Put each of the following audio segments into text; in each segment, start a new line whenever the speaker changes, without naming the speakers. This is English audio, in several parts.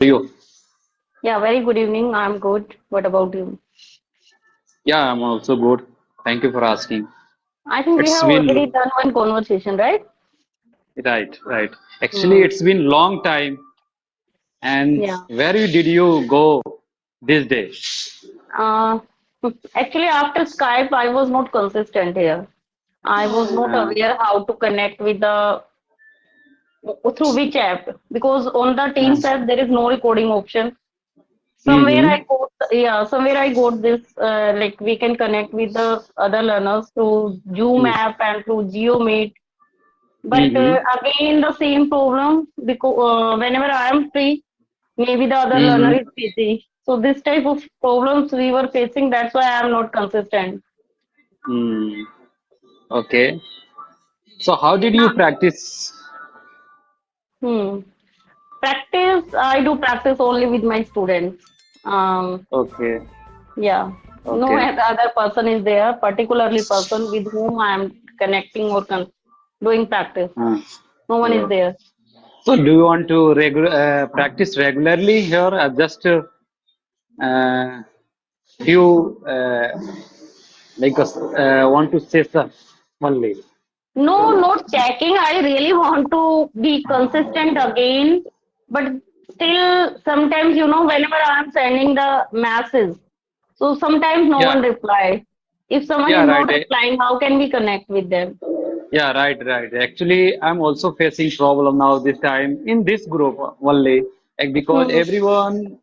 You?
Yeah, very good evening. I'm good. What about you?
Yeah, I'm also good. Thank you for asking.
I think we
It's
have already
been
done one conversation, right?
right. Actually,
Hmm.
it's been long time. And
Yeah.
where did you go this day?
Uh, Actually, after Skype, I was not consistent here. I was not
Uh,
aware how to connect with the through which app because on the
uh,
Teams app there is no recording option.
mm-hmm,
Somewhere I got this like we can connect with the other learners through Zoom app and through Geo Meet. But
mm-hmm,
again, the same problem because whenever I am free, maybe the other learner is
mm-hmm.
busy. So this type of problems we were facing. That's why I am not consistent.
Mm, okay. So how did you
Now,
practice?
hmm. Practice. I do practice only with my students. Um,
Okay,
yeah. No
okay.
other person is there, particularly person with whom I am connecting or doing practice.
Uh,
No one is
uh,
there.
so do you want to practice regularly here or just uh, few want to say some only?
No, not checking. I really want to be consistent again, but still, sometimes, whenever I'm sending the masses, so sometimes no one
Yeah,
replies. If someone
yeah,
is
right.
not replying, how can we connect with them?
Yeah, right. Actually, I'm also facing problem now this time in this group only, like, because
Hmm.
everyone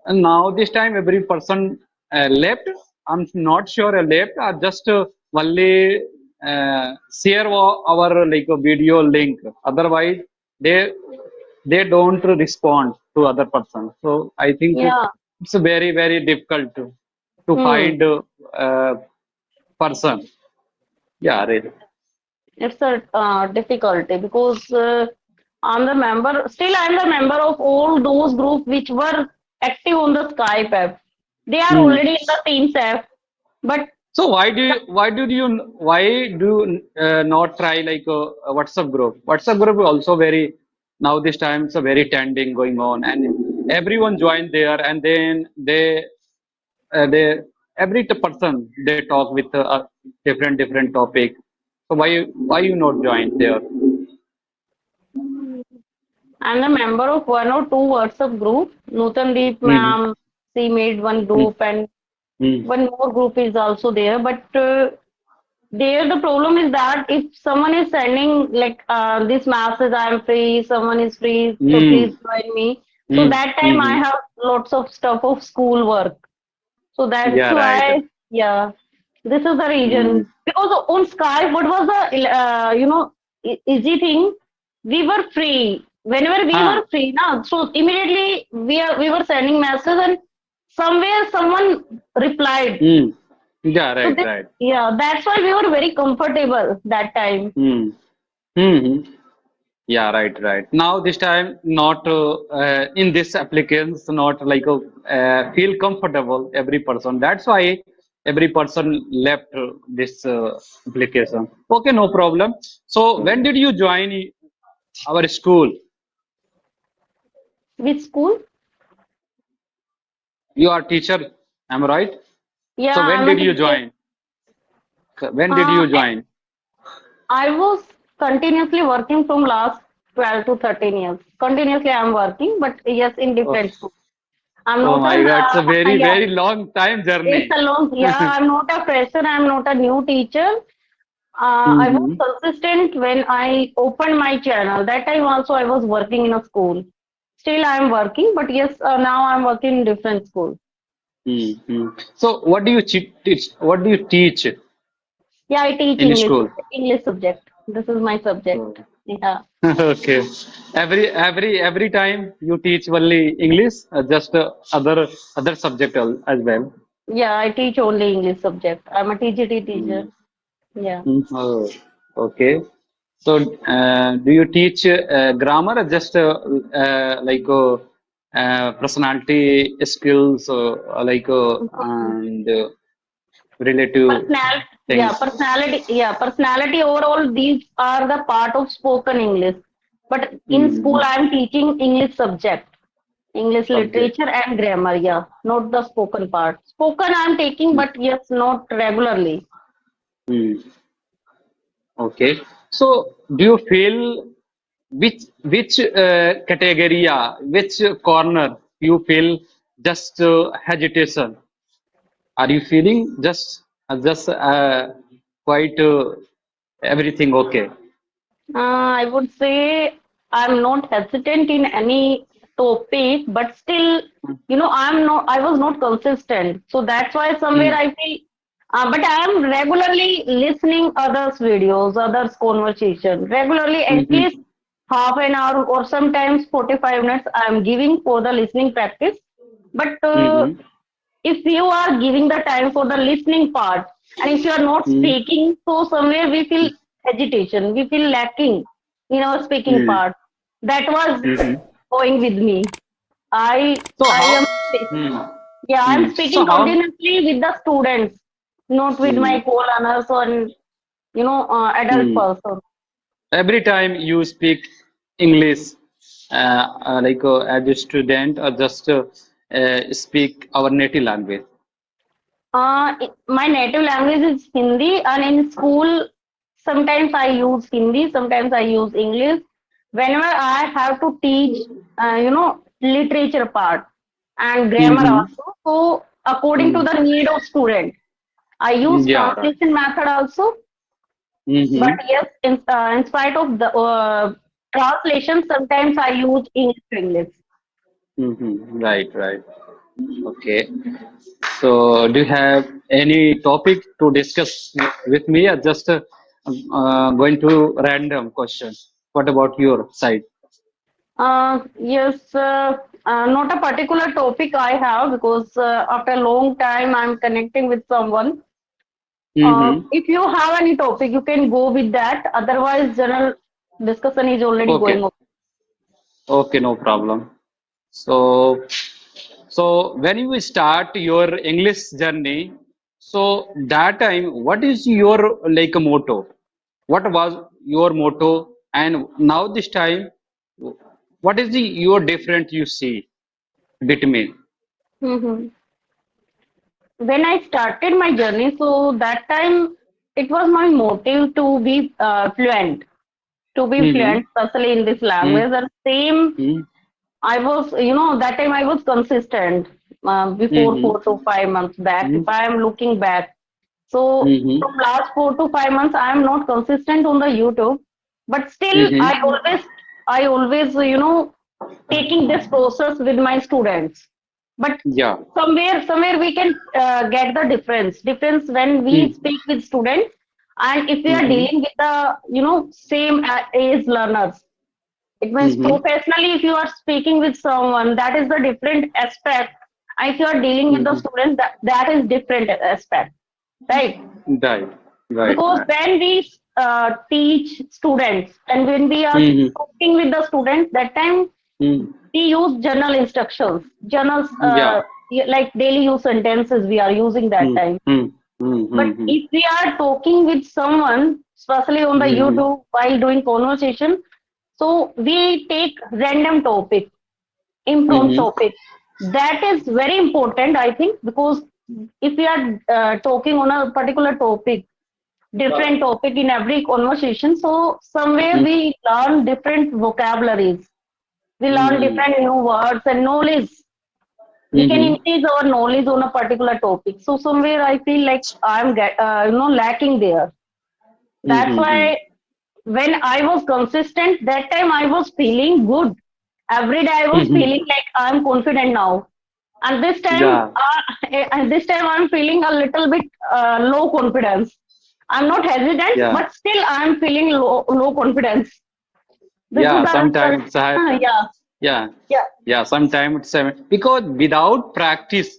and now this time every person left. I'm not sure left. I just only share our like a video link. Otherwise, they they don't respond to other person. So I think
Yeah.
it's very difficult to
Hmm.
find person. Yeah, right.
It's a difficulty because I'm the member of all those groups which were active on the Skype app. They are
Hmm.
already in the Teams app, but
So why do you not try like a WhatsApp group? WhatsApp group is also very now this time it's a very trending going on and everyone joined there and then they every person they talk with a different topic. So why you not join there?
I'm a member of one or two WhatsApp group. Nutandeep
Mm-hmm.
ma'am, she made one group and
Mm-hmm.
one more group is also there. But there the problem is that if someone is sending like this message, I'm free, someone is free, so please join me. So that time I
Mm-hmm.
have lots of stuff of school work. So that's
Yeah, right.
why, yeah, this is the
Mm.
reason. Because on Skype, what was the easy thing? We were free. Whenever we
Huh.
were free, now so immediately we were sending messages and somewhere someone replied.
Mm. Yeah,
So
right,
this,
right.
yeah, that's why we were very comfortable that time.
Mm. Mm-hmm. Yeah, right. Now this time, not in this applications, not like feel comfortable every person. That's why every person left this application. Okay, no problem. So when did you join our school?
Which school?
You are teacher, am I right?
Yeah,
So when
I'm a
did you
teacher.
join? So when did
Uh,
you join?
I was continuously working from last 12 to 13 years. Continuously I'm working, but yes, in
Oh,
different schools. I'm
oh
not
my God, it's a
a, yeah,
very long time
it's
journey.
a long, yeah, I'm not a fresher, I'm not a new teacher. I was
Mm-hmm.
consistent when I opened my channel. That time also I was working in a school. Still I'm working, but yes, now I'm working in different schools.
Mm-hmm. So what do you teach? What do you teach
Yeah, I teach
in
English,
school?
English subject. This is my
Oh.
subject. Yeah.
Okay. Every time you teach only English, just other subject as well.
Yeah, I teach only English subject. I'm a TGT teacher.
Mm.
Yeah.
Oh, okay. So do you teach grammar or just personality skills and relative things?
Personality overall, these are the part of spoken English. But in school,
Mm-hmm.
I'm teaching English subject. English
subject.
literature and grammar, yeah, not the spoken part. Spoken I'm taking,
Hmm.
but yes, not regularly.
Hmm. Okay. So, do you feel which category, which corner you feel just hesitation? Are you feeling just quite everything okay?
I would say I'm not hesitant in any topic, but still, I was not consistent. So that's why somewhere
Hmm.
I feel, but I am regularly listening others' videos, others' conversation, regularly at
Hmm.
least half an hour or sometimes 45 minutes I am giving for the listening practice. But
Hmm.
if you are giving the time for the listening part and if you are not
Hmm.
speaking, so somewhere we feel agitation, we feel lacking in our speaking
Hmm.
part. That was
Hmm.
going with me. I
So
I am
how? Hmm.
yeah, I'm
Hmm. So
speaking
how?
continuously with the students, not with
Hmm.
my co-learners or adult
Hmm.
person.
Every time you speak English, as a student, or just speak our native language.
My native language is Hindi, and in school, sometimes I use Hindi, sometimes I use English. Whenever I have to teach, literature part and grammar
Mm-hmm.
also. So, according to
Mm.
the need of student, I use
Yeah, right.
translation method also. But
Mm-hmm.
yes, in spite of the translation, sometimes I use English to English.
Mm-hmm. Right, right. Okay. So, do you have any topic to discuss with me, or just going to random questions? What about your side?
Yes, not a particular topic I have because after a long time I'm connecting with someone.
Mm-hmm.
If you have any topic, you can go with that. Otherwise, general discussion is already going
Okay.
on.
Okay, no problem. So, so when you start your English journey, so that time, what is your like a motto? What was your motto? And now this time, what is your different you see between?
Mhm. When I started my journey, so that time it was my motive to be
Mm-hmm.
fluent, especially in this language. And same,
Mm-hmm.
I was, that time I was consistent before
Mm-hmm.
4 to 5 months back.
Mm-hmm.
If I am looking back, so
Mm-hmm.
from last 4 to 5 months, I am not consistent on the YouTube, but still,
Mm-hmm.
I always, taking this process with my students. But
Yeah.
somewhere we can get the difference when we
Mm-hmm.
speak with students and if we are
Mm-hmm.
dealing with the, same age learners. It means
Mm-hmm.
professionally, if you are speaking with someone, that is the different aspect. And if you are dealing with the
Mm-hmm.
students, that is different aspect, right?
Right. Right.
Because
Right.
when we teach students and when we are
Mm-hmm.
talking with the students, that time
Mm-hmm.
we use journal instructions, journals
Yeah.
like daily use sentences we are using that time.
Mm-hmm.
But
Mm-hmm.
if we are talking with someone, especially on the
Mm-hmm.
YouTube while doing conversation, so we take random topic, impromptu
Mm-hmm.
topic. That is very important, I think, because if we are talking on a particular topic, different topic in every conversation, so somewhere we learn different vocabularies. We learn
Mm-hmm.
different new words and knowledge. We can
Mm-hmm.
increase our knowledge on a particular topic. So somewhere I feel like lacking there. That's
Mm-hmm.
why when I was consistent, that time I was feeling good. Every day I was
Mm-hmm.
feeling like I'm confident now. And
Yeah.
this time I'm feeling a little bit low confidence. I'm not hesitant,
Yeah.
but still I'm feeling low confidence. This is
Yeah.
the
Sometimes it's happen.
yeah,
Yeah.
yeah.
Yeah. Sometimes it's happen. Because without practice,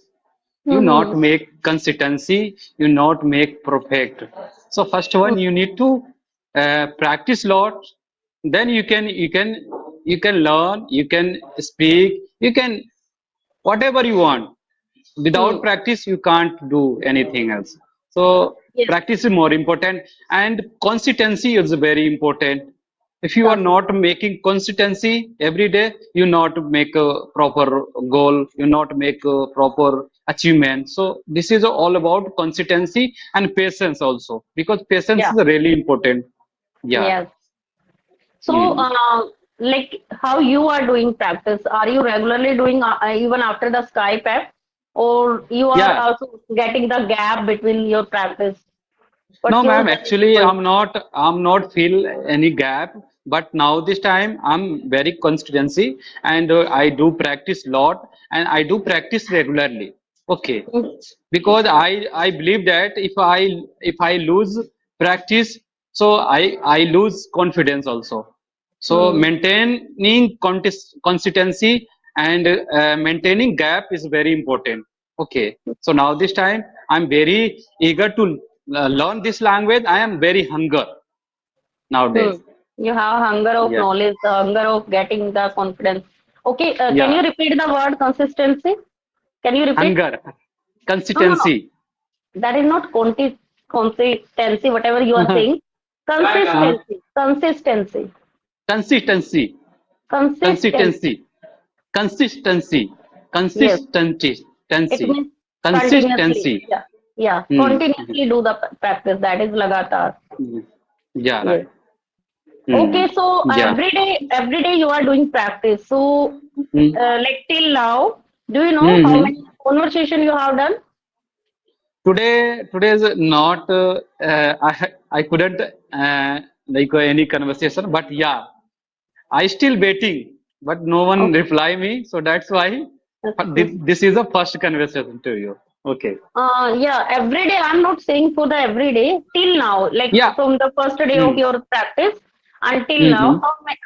you not
Mm-hmm.
make consistency, you not make perfect. So first one, you need to practice lot. Then you can learn, you can speak, you can whatever you want. Without
Mm-hmm.
practice you can't do anything else. So
Yes.
practice is more important and consistency is very important. If you are
Consist.
not making consistency every day, you not make a proper goal, you not make a proper achievement. So this is all about consistency and patience also, because patience
Yeah.
is really important. Yeah.
Yes. So,
Hmm.
like how you are doing practice? Are you regularly doing even after the Skype app, or you are
Yeah.
also getting the gap between your practice? What's
No,
your
ma'am.
journey
Actually,
going?
I'm not feel any gap. But now this time, I'm very consistency, and I do practice lot, and I do practice regularly. Okay,
Mm,
because I believe that if I lose practice, so I lose confidence also. So
mm,
maintaining consistency and maintaining gap is very important. Okay. So now this time I'm very eager to learn this language. I am very hunger nowadays.
mm. You have hunger of
Yeah.
knowledge, the hunger of getting the confidence. Okay, can you
Yeah.
repeat the word consistency? Can you repeat?
Hunger.
No, no, no.
Consistency.
That is not consistency, whatever you are saying.
Uh,
Consistency, consistency,
consistency.
consistency.
Consistency. Consistency.
Yes,
Consistency.
it
Consistency.
means continuously.
Consistency.
Yeah, yeah.
Hmm.
Continuously do the practice. That is lagatar.
Hmm. Yeah,
Yes.
right. Hmm.
Okay, so
Yeah.
every day you are doing practice. So,
Hmm.
like till now, do you know how
Hmm.
many conversation you have done?
Today is not I couldn't like any conversation, but yeah, I still waiting, but no one
Okay.
reply me, so that's why
Okay.
this is the first conversation to you. Okay.
Yeah, every day. I'm not saying for the every day. Till now, like
Yeah.
from the first day of
Hmm.
your practice until now,
Hmm.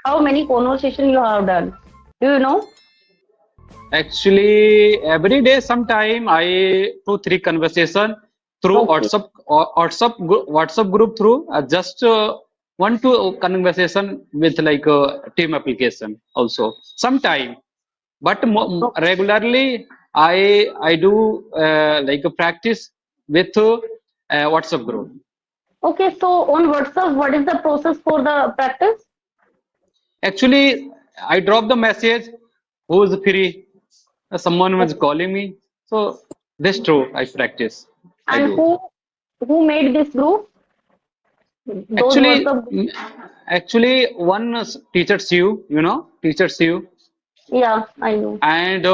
how many conversation you have done? Do you know?
Actually, every day, sometime I two three conversation through
Okay.
WhatsApp or WhatsApp group through just one two conversation with like a team application also. Sometime, but
Okay.
regularly I do like a practice with WhatsApp group.
Okay. So on WhatsApp, what is the process for the practice?
Actually, I drop the message. Who's free? Someone was
Okay.
calling me. So this true. I practice. I
And
do.
who made this group? Those
Actually,
WhatsApp group?
actually, one teachers teachers you,
Yeah, I know.
and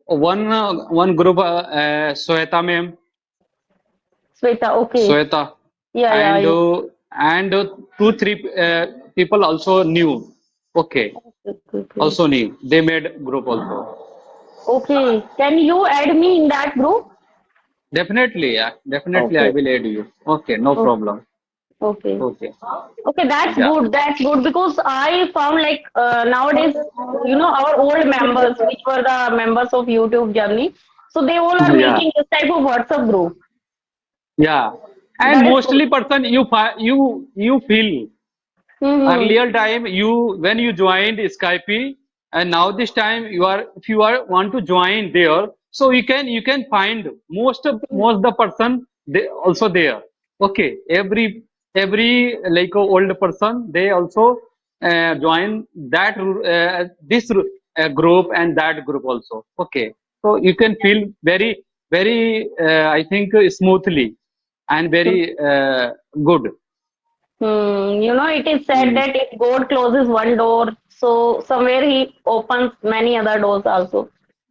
one group, Sweta ma'am,
Sweta. Okay.
Sweta,
Yeah, yeah,
and
I know.
two three people also new. Okay,
Okay, okay, okay.
also new. They made group also.
Okay. Can you add me in that group?
Definitely, yeah, definitely, I
Okay.
will add you. Okay, no
Okay.
problem.
Okay.
Okay,
Okay, that's
yeah,
good. That's good because I found like nowadays, our old members, which were the members of YouTube journey, so they all are
yeah,
making this type of WhatsApp group.
yeah. And
That is good.
mostly person you feel.
Mm-hmm.
Earlier time, you when you joined Skype, and now this time you are, if you are want to join there, so you can find most the person they also there. Okay, every like a old person, they also join that this group and that group also. Okay, so you can feel very I think smoothly and very good.
It is said
Mm.
that if God closes one door, so somewhere He opens many other doors also.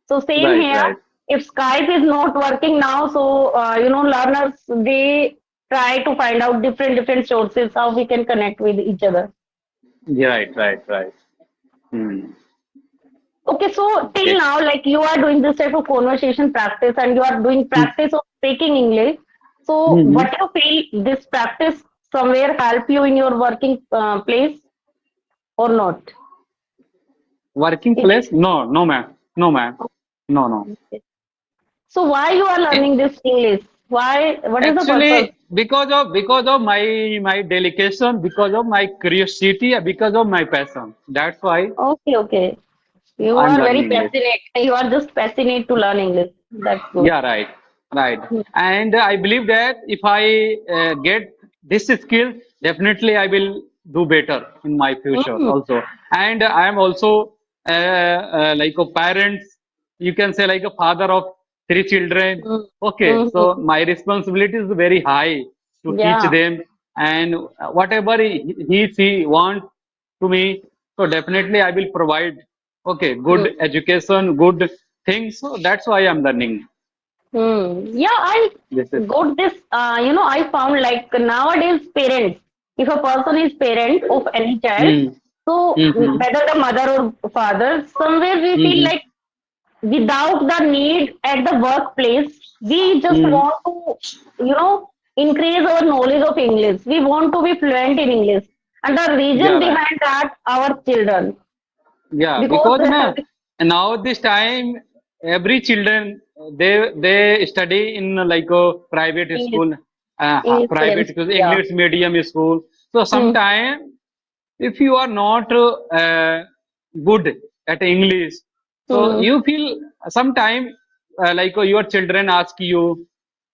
So same
Right,
here.
right.
If Skype is not working now, so learners they try to find out different sources how we can connect with each other.
Yeah, right, right, right. Hmm.
Okay, so till
Okay.
now, like you are doing this type of conversation practice and you are doing
Hmm.
practice of speaking English. So,
Hmm.
what you feel this practice somewhere help you in your working place or not?
Working
Is it
place? No, no, ma'am. No, ma'am. No, no.
okay? So, why you are
Eh,
learning this English? Why? What is the purpose?
Actually, because of my dedication, because of my curiosity, because of my passion. That's why
Okay, okay. You
I'm
are very
learning English.
passionate. You are just passionate to learn English. That's good.
Yeah, right, right.
Hmm.
And I believe that if I get this skill, definitely I will. do better in my future
Mm,
also. And I am also like a parent, you can say like a father of three children.
mm,
Okay, so
mm.
my responsibility is very high to teach
Yeah.
them, and whatever he want to me, so definitely I will provide. Okay, good
Mm,
education, good things. So that's why I'm learning.
Yeah, I
This is.
got this. I found like nowadays parents, if a person is parent of any child,
Hmm.
so
Mm-hmm.
whether the mother or father, somewhere we feel
Mm-hmm.
like without the need at the workplace, we just
Mm.
want to, increase our knowledge of English. We want to be fluent in English. And the reason
Yeah, right.
behind that, our children.
Yeah,
Because
because na, now this time every children they study in like a private
English,
school,
English medium
private school,
school, yeah.
English medium school. So
Hmm.
sometime if you are not good at English, so
Hmm.
you feel sometime like your children ask you,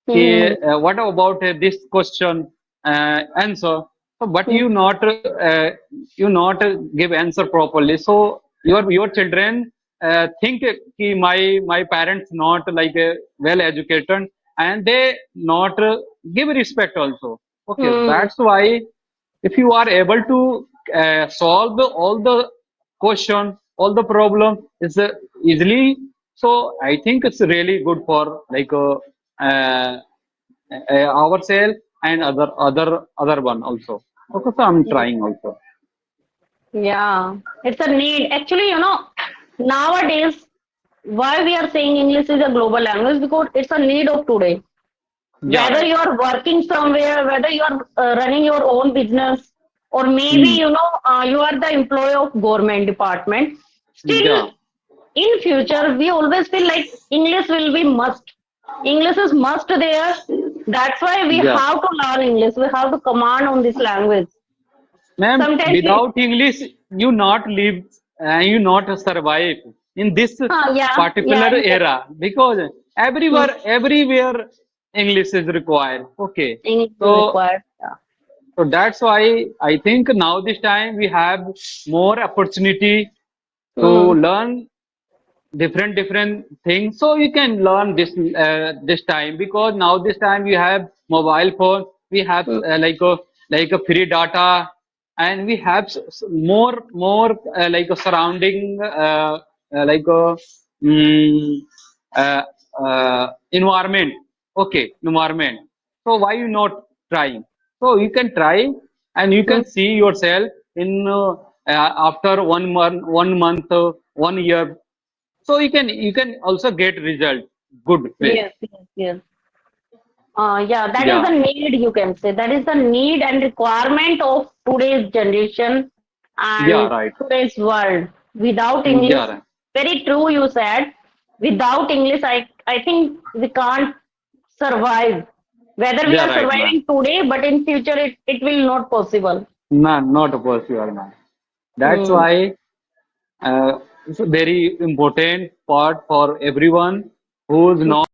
Hmm.
okay, what about this question answer? So, but
Hmm.
you not give answer properly. So your children think कि my parents not like well educated, and they not give respect also. Okay,
Hmm.
that's why if you are able to solve all the question, all the problem is easily. So I think it's really good for like uh, ourselves and other one also. Okay, so I'm
Hmm.
trying also.
Yeah, it's a need. Actually, nowadays, why we are saying English is a global language because it's a need of today.
Yeah,
Whether
right.
you are working somewhere, whether you are running your own business, or maybe
Hmm.
you are the employee of government department. Still,
Yeah,
in future, we always feel like English will be must. English is must there. That's why we
yeah.
have to learn English. We have to command on this language.
Ma'am,
Sometimes we,
without English, you not live and you not survive in this
yeah,
particular
yeah,
era because everywhere English is required. Okay,
English is
so
required. Yeah.
so that's why I think now this time we have more opportunity to
Mm,
learn different things, so you can learn this time because now this time we have mobile phone, we have
mm,
like a free data, and we have more like a surrounding like a mm, uh, environment. Okay, environment. So why you not trying? So you can try, and you can
mm.
see yourself in after 1 month, 1 month, 1 year. So you can also get result good way.
Yes, yes, yes. Yeah, that is the
Yeah,
need, you can say. That is the need and requirement of today's generation
yeah,
and
right.
today's world. Without
Yeah,
English,
right.
very true you said. Without English, I think we can't survive. Whether we
Yeah,
are
right, man.
surviving today, but in future it will not possible.
No, not a possible, man. That's
Hmm.
why it's a very important part for everyone who's not